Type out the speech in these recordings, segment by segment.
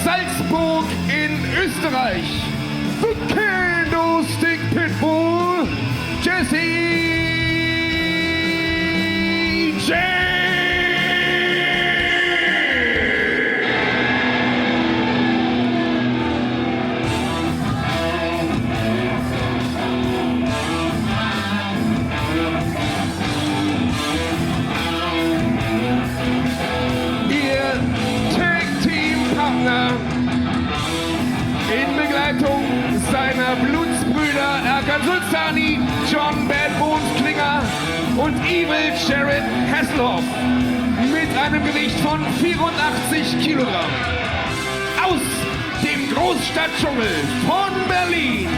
Salzburg in Österreich, the Kendo Stick Pitbull, Jessy Jay. In Begleitung seiner Blutsbrüder Tarkan Aslan, John Bad Bones Klinger und Evil Jared Hasselhoff mit einem Gewicht von 84 Kilogramm. Aus dem Großstadtdschungel von Berlin,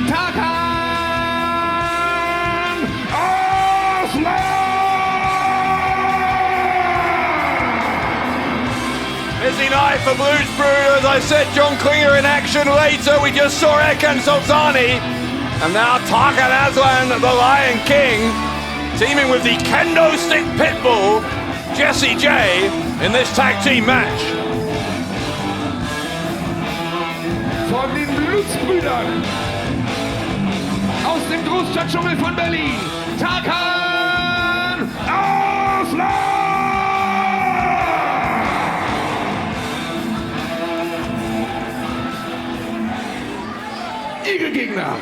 Tarkan Aslan! Busy night for Blutsbrüder. As I said, John Klinger in action later. We just saw Tarkan Aslan, and now Tarkan Aslan, the Lion King, teaming with the Kendo Stick Pitbull, Jessy Jay, in this tag team match. Von den Blutsbrüdern aus dem Großstadtdschungel von Berlin, Tarkan Aslan! Gegner.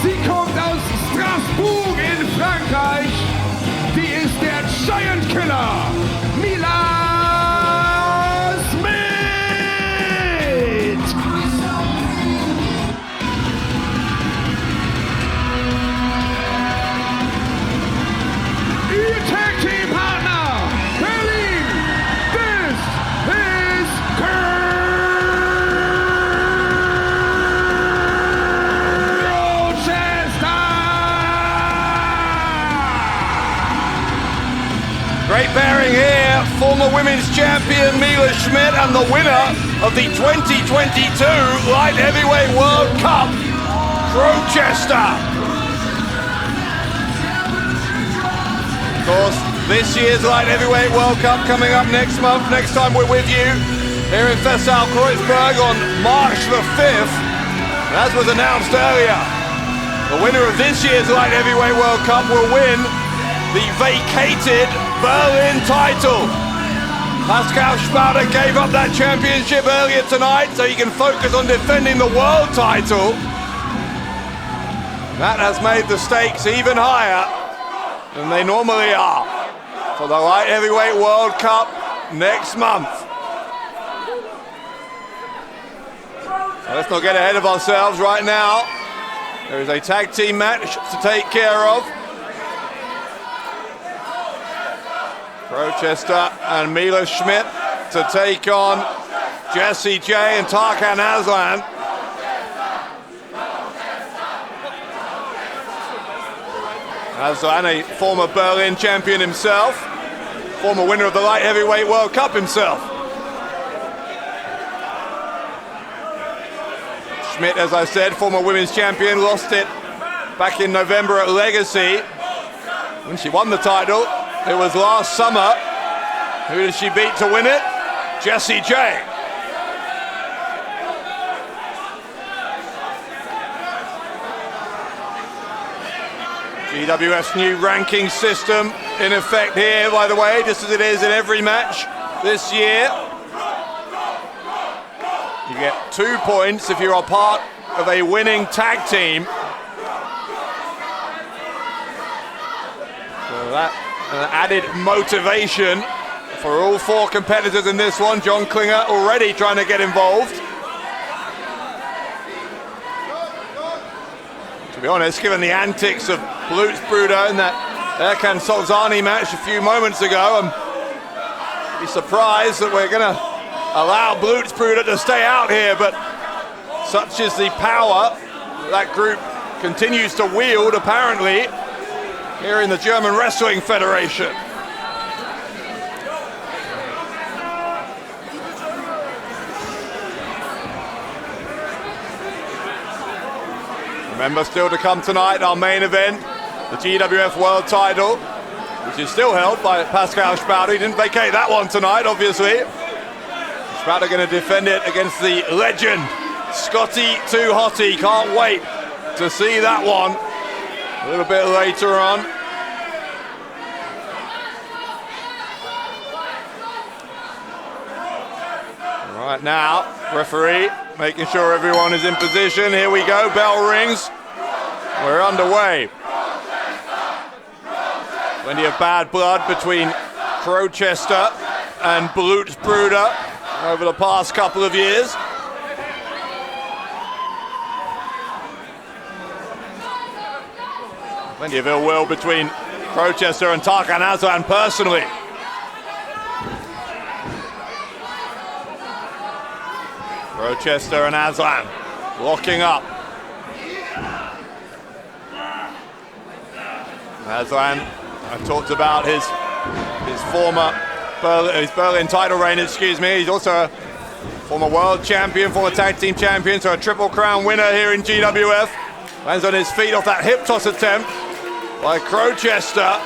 Sie kommt aus Straßburg in Frankreich. Die ist der Giant Killer, Mila Smidt. Ihr Tag Team Partner, Berlin, this is Crowchester. Great pairing here, former women's champion Mila Smidt and the winner of the 2022 Light Heavyweight World Cup, Crowchester. Of course, this year's Light Heavyweight World Cup coming up next month. Next time we're with you here in Febuary on March the 5th. As was announced earlier, the winner of this year's Light Heavyweight World Cup will win the vacated Berlin title. Pascal Sparta gave up that championship earlier tonight so he can focus on defending the world title. That has made the stakes even higher than they normally are for the Light Heavyweight World Cup next month. So let's not get ahead of ourselves right now. There is a tag team match to take care of. Crowchester and Mila Smidt to take on Jessy Jay and Tarkan Aslan. Aslan, a former Berlin champion himself, former winner of the Light Heavyweight World Cup himself. Smidt, as I said, former women's champion, lost it back in November at Legacy when she won the title. It was last summer. Who did she beat to win it? Jessy Jay. GWF's new ranking system in effect here, by the way, just as it is in every match this year. You get 2 points if you're a part of a winning tag team. So that added motivation for all four competitors in this one. John Klinger already trying to get involved. To be honest, given the antics of Blutsbrüder in that Tarkan Aslan match a few moments ago, I'm be surprised that we're going to allow Blutsbrüder to stay out here, but such is the power that group continues to wield, apparently, here in the German Wrestling Federation. Remember, still to come tonight, our main event, the GWF World title, which is still held by Pascal Spauder. He didn't vacate that one tonight, obviously. Spauder going to defend it against the legend, Scotty Too Hotty. Can't wait to see that one a little bit later on. Right now, referee making sure everyone is in position. Here we go, bell rings. We're underway. Plenty of bad blood between Crowchester and Blutsbrüder over the past couple of years. Plenty of ill will between Crowchester and Tarkan Aslan personally. Crowchester and Aslan locking up. Aslan, I talked about his Berlin title reign, excuse me. He's also a former world champion, former tag team champion, so a triple crown winner here in GWF. Lands on his feet off that hip toss attempt by Crowchester.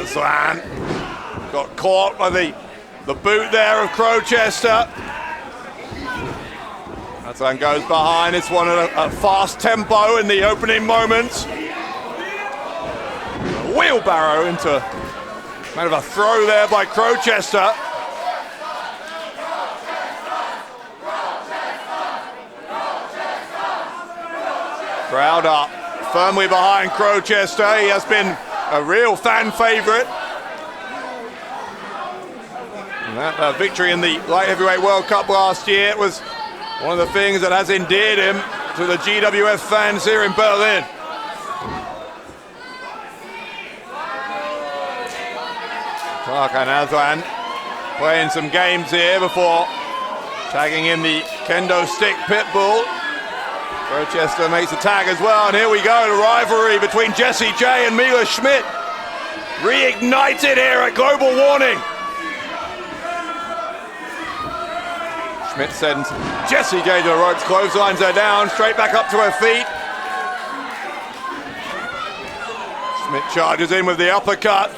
Aslan got caught by the boot there of Crowchester. Aslan goes behind. It's one at a fast tempo in the opening moments. Wheelbarrow into kind of a throw there by Crowchester. Crowd up firmly behind Crowchester. He has been a real fan favourite. And that victory in the Light Heavyweight World Cup last year was one of the things that has endeared him to the GWF fans here in Berlin. Tarkan Aslan playing some games here before tagging in the Kendo Stick Pitbull. Crowchester makes a tag as well, and here we go, the rivalry between Jessy Jay and Mila Smidt. Reignited here at Global Warning. Smidt sends Jessy Jay to the ropes, clotheslines her down, straight back up to her feet. Smidt charges in with the uppercut.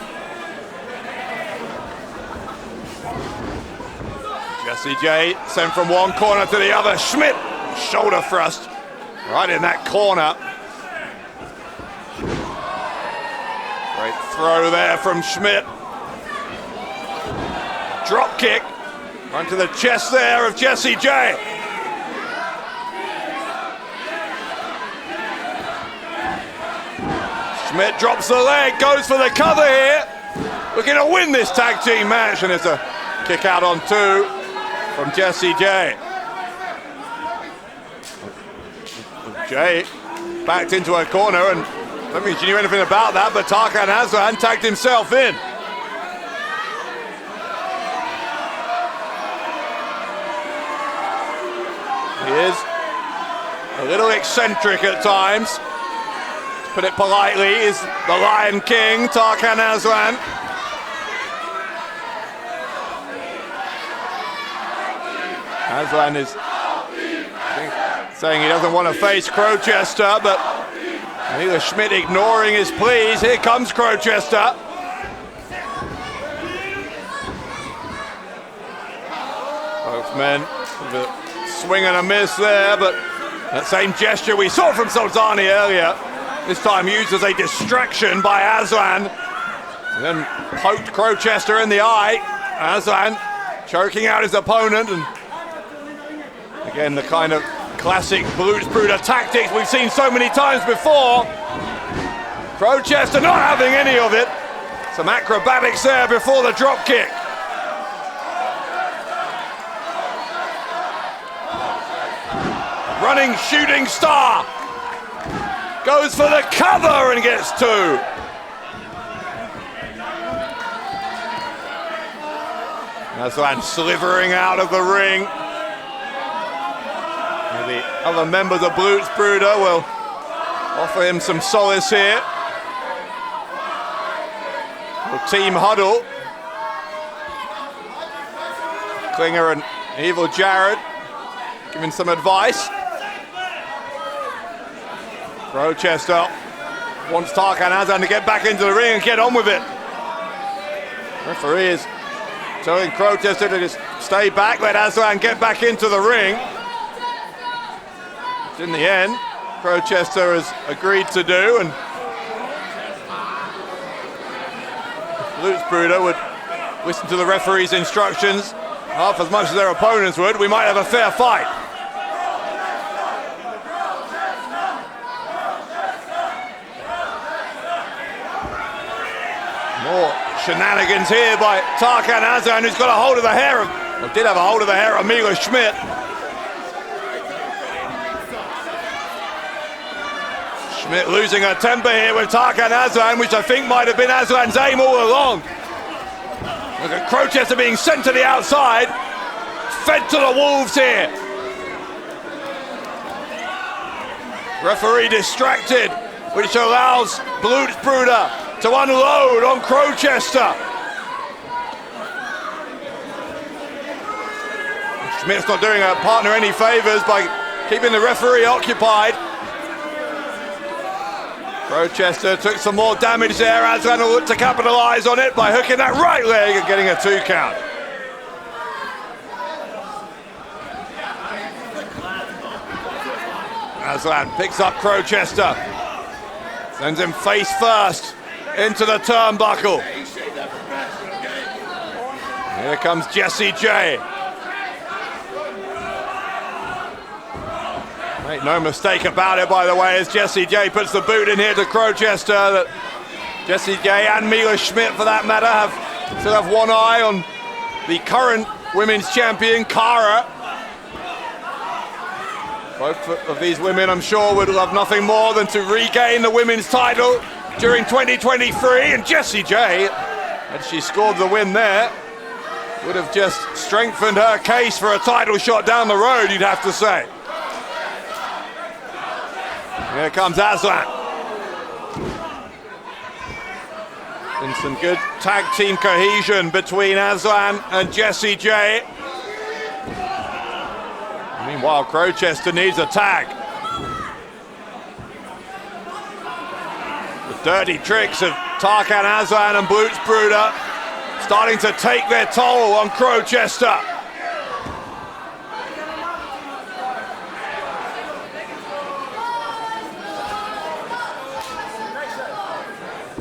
Jessy Jay sent from one corner to the other. Smidt, shoulder thrust, right in that corner. Great throw there from Smidt. Drop kick. Onto the chest there of Jessy Jay. Smidt drops the leg, goes for the cover here. Looking to win this tag team match, and it's a kick out on two from Jessy Jay. Jay backed into her corner, and I don't think she knew anything about that, but Tarkan Aslan tagged himself in. He is a little eccentric at times. To put it politely, is the Lion King, Tarkan Aslan. Aslan is, I think, saying he doesn't want to face Crowchester, but neither Smidt ignoring his pleas. Here comes Crowchester. Both men with a swing and a miss there, but that same gesture we saw from Sultani earlier, this time used as a distraction by Aslan. And then poked Crowchester in the eye. Aslan choking out his opponent, and again the kind of classic Blutsbrüder tactics we've seen so many times before. Crowchester not having any of it. Some acrobatics there before the drop kick. Running shooting star goes for the cover and gets two. Aslan slithering out of the ring. And the other members of Blutsbrüder will offer him some solace here. Little team huddle. Klinger and Evil Jared giving some advice. Crowchester wants Tarkan Aslan to get back into the ring and get on with it. Referee is telling Crowchester to just stay back, let Aslan get back into the ring. Which in the end, Crowchester has agreed to do, and Blutsbrüder would listen to the referee's instructions half as much as their opponents would. We might have a fair fight. More shenanigans here by Tarkan Aslan, who's got a hold of the hair of, or did have a hold of the hair of Mila Smidt. Smidt losing her temper here with Tarkan Aslan, which I think might have been Aslan's aim all along. Look at Crowchester being sent to the outside, fed to the wolves here. Referee distracted, which allows Blutsbrüder to unload on Crowchester. Smith's not doing her partner any favours by keeping the referee occupied. Crowchester took some more damage there. Aslan will look to capitalise on it by hooking that right leg and getting a 2 count. Aslan picks up Crowchester, sends him face first into the turnbuckle. Here comes Jessy Jay. Make no mistake about it, by the way, as Jessy Jay puts the boot in here to Crowchester. That Jessy Jay and Mila Smidt, for that matter, still have one eye on the current women's champion, Cara. Both of these women, I'm sure, would love nothing more than to regain the women's title during 2023, and Jessy Jay, had she scored the win there, would have just strengthened her case for a title shot down the road, you'd have to say. Here comes Aslan. Been some good tag team cohesion between Aslan and Jessy Jay. Meanwhile, Crowchester needs a tag. The dirty tricks of Tarkan Aslan and Blutsbrüder starting to take their toll on Crowchester.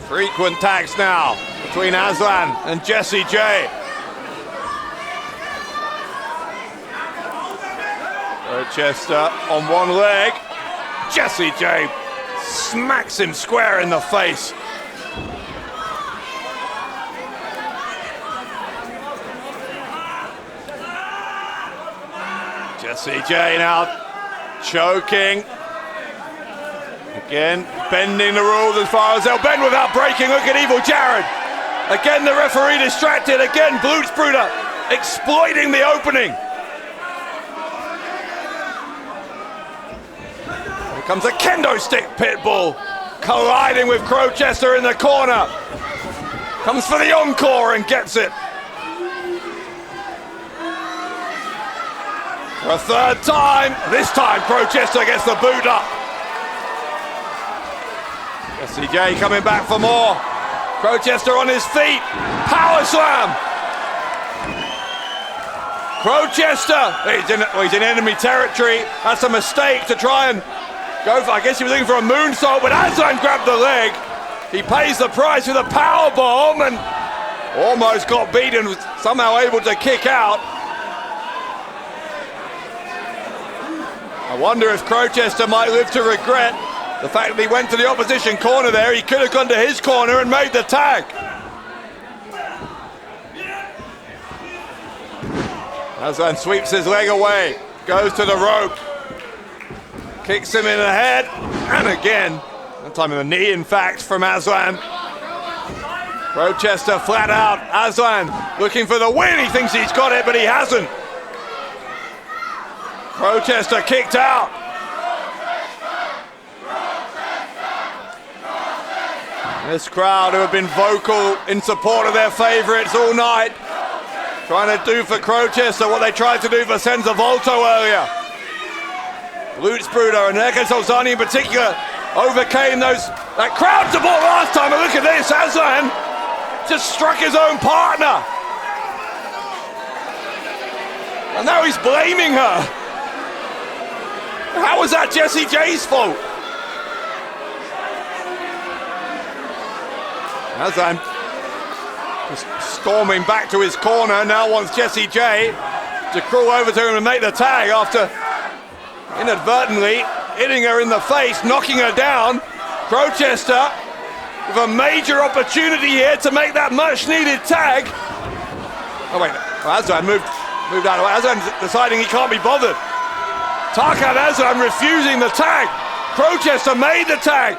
Frequent tags now between Aslan and Jessy Jay. Crowchester on one leg. Jessy Jay smacks him square in the face. Jessy Jay now choking. Again, bending the rules as far as they'll bend without breaking. Look at Evil Jared. Again, the referee distracted. Again, Blutsbrüder exploiting the opening. Here comes a Kendo Stick Pitbull, colliding with Crowchester in the corner. Comes for the encore and gets it. For a third time. This time, Crowchester gets the boot up. Jessy Jay coming back for more. Crowchester on his feet. Power slam. Crowchester. He's in enemy territory. That's a mistake to try and go for. I guess he was looking for a moonsault, but Aslan grabbed the leg. He pays the price with a power bomb and almost got beaten. Was somehow able to kick out. I wonder if Crowchester might live to regret the fact that he went to the opposition corner there. He could have gone to his corner and made the tag. Aslan sweeps his leg away, goes to the rope, kicks him in the head, and again, that time in the knee, in fact, from Aslan. Crowchester flat out. Aslan looking for the win. He thinks he's got it, but he hasn't. Crowchester kicked out. This crowd who have been vocal in support of their favourites all night, trying to do for Crowchester what they tried to do for Senza Volto earlier. Blutsbrüder and Tarkan Aslan in particular overcame that crowd support last time. And look at this, Aslan just struck his own partner. And now he's blaming her. How was that Jessy Jay's fault? Aslan just storming back to his corner, now wants Jessy Jay to crawl over to him and make the tag after inadvertently hitting her in the face, knocking her down. Crowchester with a major opportunity here to make that much needed tag. Oh wait, well, Aslan moved out of the way. Aslan's deciding he can't be bothered. Tarkan Aslan refusing the tag. Crowchester made the tag.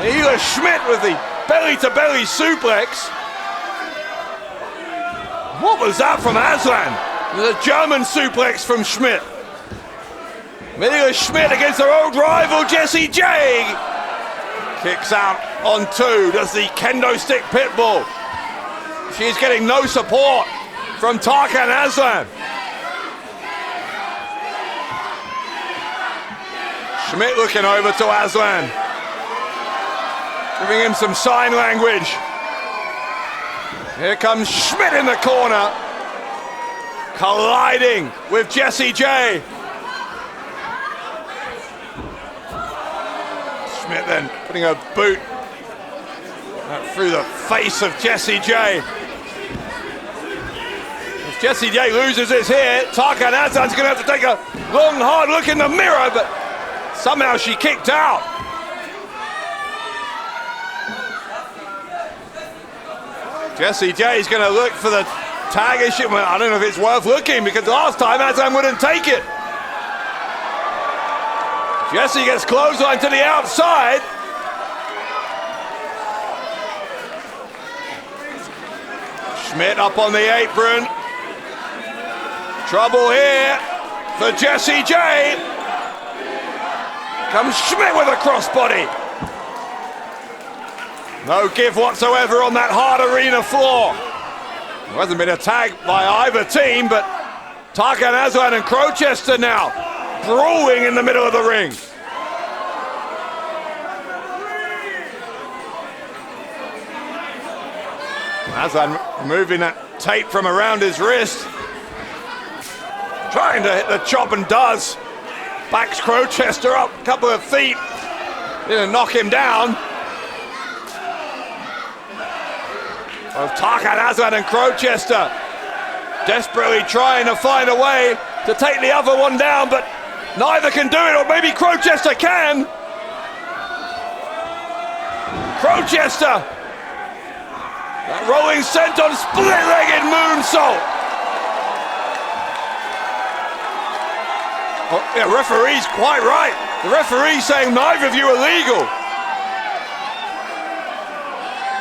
Mila Smidt with the belly-to-belly suplex. What was that from Aslan? The German suplex from Schmidt. Mila Smidt against her old rival Jessy Jay. Kicks out on two, does the Kendo Stick Pitbull. She's getting no support from Tarkan Aslan. Schmidt looking over to Aslan, giving him some sign language. Here comes Schmidt in the corner, colliding with Jessy Jay. Schmidt then putting her boot through the face of Jessy Jay. If Jessy Jay loses this here, Tarkan Aslan's going to have to take a long, hard look in the mirror, but somehow she kicked out. Jessy Jay's going to look for the tag issue. Well, I don't know if it's worth looking because last time Aslan wouldn't take it. Jessy gets clotheslined to the outside. Schmidt up on the apron. Trouble here for Jessy Jay. Comes Schmidt with a crossbody. No give whatsoever on that hard arena floor. There hasn't been a tag by either team, but Tarkan Aslan and Crowchester now brawling in the middle of the ring. Aslan removing that tape from around his wrist. Trying to hit the chop and does. Backs Crowchester up a couple of feet. Didn't knock him down. Well, Tarkan Aslan and Crowchester desperately trying to find a way to take the other one down, but neither can do it, or maybe Crowchester can. Crowchester, that rolling senton split-legged moonsault. Oh, yeah, referee's quite right. The referee's saying neither of you are legal.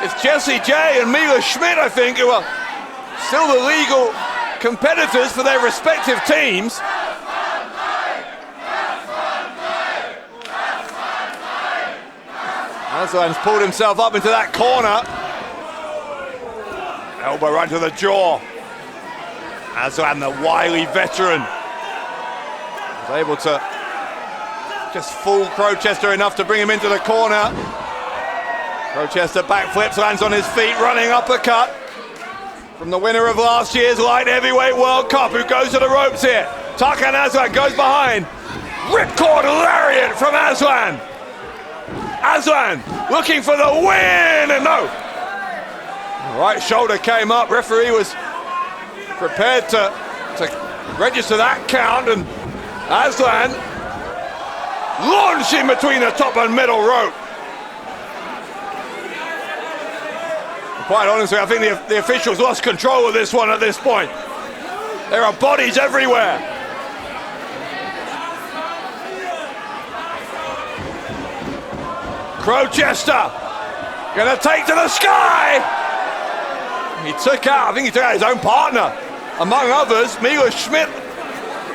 It's Jessy Jay and Mila Smidt, I think, who are still the legal competitors for their respective teams. Aslan's pulled himself up into that corner. Elbow right to the jaw. Aslan, the wily veteran, was able to just fool Crowchester enough to bring him into the corner. Crowchester backflips, lands on his feet, running uppercut from the winner of last year's Light Heavyweight World Cup, who goes to the ropes here. Tarkan Aslan goes behind. Ripcord lariat from Aslan. Aslan looking for the win, and no. The right shoulder came up. Referee was prepared to register that count, and Aslan launching between the top and middle rope. Quite honestly, I think the officials lost control of this one at this point. There are bodies everywhere. Crowchester gonna take to the sky. He took out his own partner, among others. Mila Smidt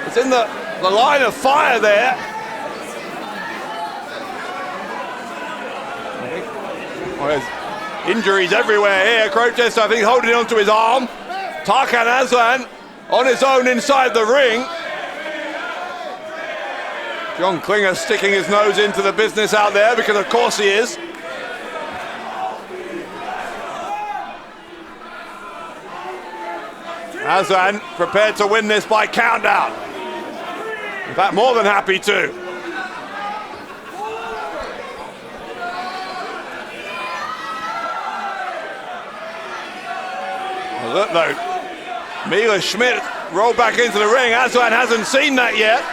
is in the line of fire there. Injuries everywhere here. Crowchester, I think, holding onto his arm. Tarkan Aslan on his own inside the ring. John Klinger sticking his nose into the business out there, because of course he is. Aslan prepared to win this by countdown. In fact, more than happy to. Well, look though, Mila Smidt rolled back into the ring. Aslan hasn't seen that yet.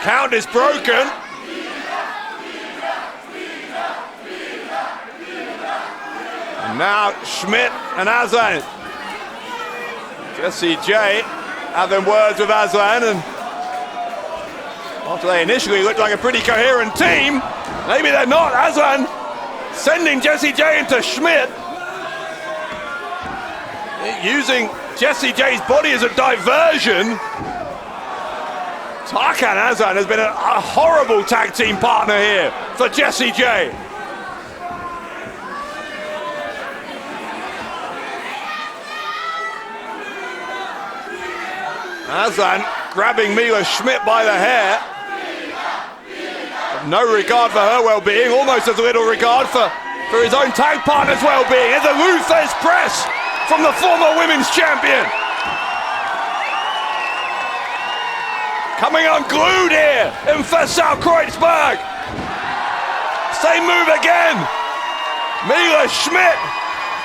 Count is broken. And now Smidt and Aslan. Jessy Jay having words with Aslan, and after they initially looked like a pretty coherent team, maybe they're not. Aslan sending Jessy Jay into Smidt, using Jessy Jay's body as a diversion. Tarkan Aslan has been a horrible tag team partner here for Jessy Jay. Aslan grabbing Mila Smidt by the hair. No regard for her well-being, almost as little regard for his own tag partner's well-being. Here's a Luthes press from the former women's champion. Coming unglued here in Kreuzberg. Same move again. Mila Smidt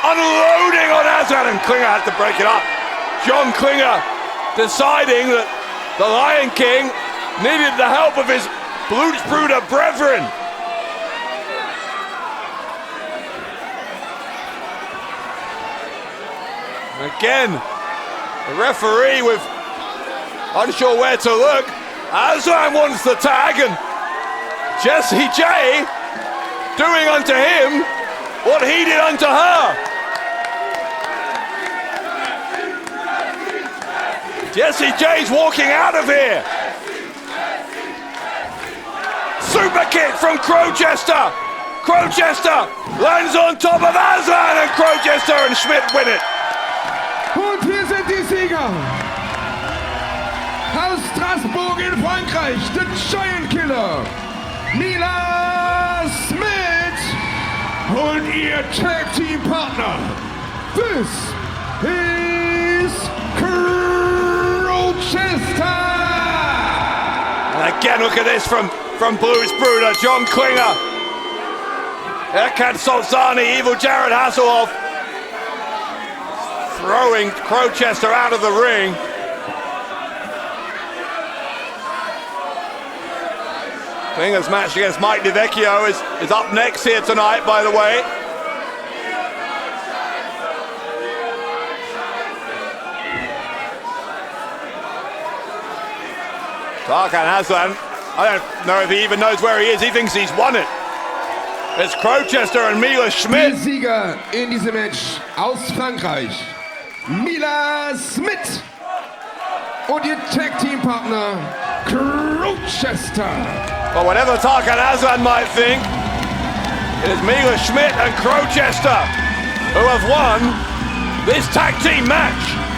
unloading on Aslan, and Klinger had to break it up. John Klinger deciding that the Lion King needed the help of his Blutsbrüder brethren. Again, the referee with unsure where to look. Aslan wants the tag, and Jessy Jay doing unto him what he did unto her. Jessy Jay's walking out of here. Super kick from Crowchester. Crowchester lands on top of Aslan, and Crowchester and Schmidt win it. Und hier sind die Sieger. Aus Straßburg in Frankreich, the Giant Killer, Mila Smidt und ihr Tag Team Partner. This is Crowchester. And again, look at this from Blutsbrüder, John Klinger, Erkan Solzani, Evil Jared Hasselhoff, throwing Crowchester out of the ring. Klinger's match against Mike DiVecchio is up next here tonight, by the way. Tarkan Aslan, I don't know if he even knows where he is. He thinks he's won it. It's Crowchester and Mila Smidt. Die Sieger in diesem Match aus Frankreich, Mila Smidt und ihr Tag-Team-Partner Crowchester. But whatever Tarkan Aslan might think, it is Mila Smidt and Crowchester who have won this tag team match.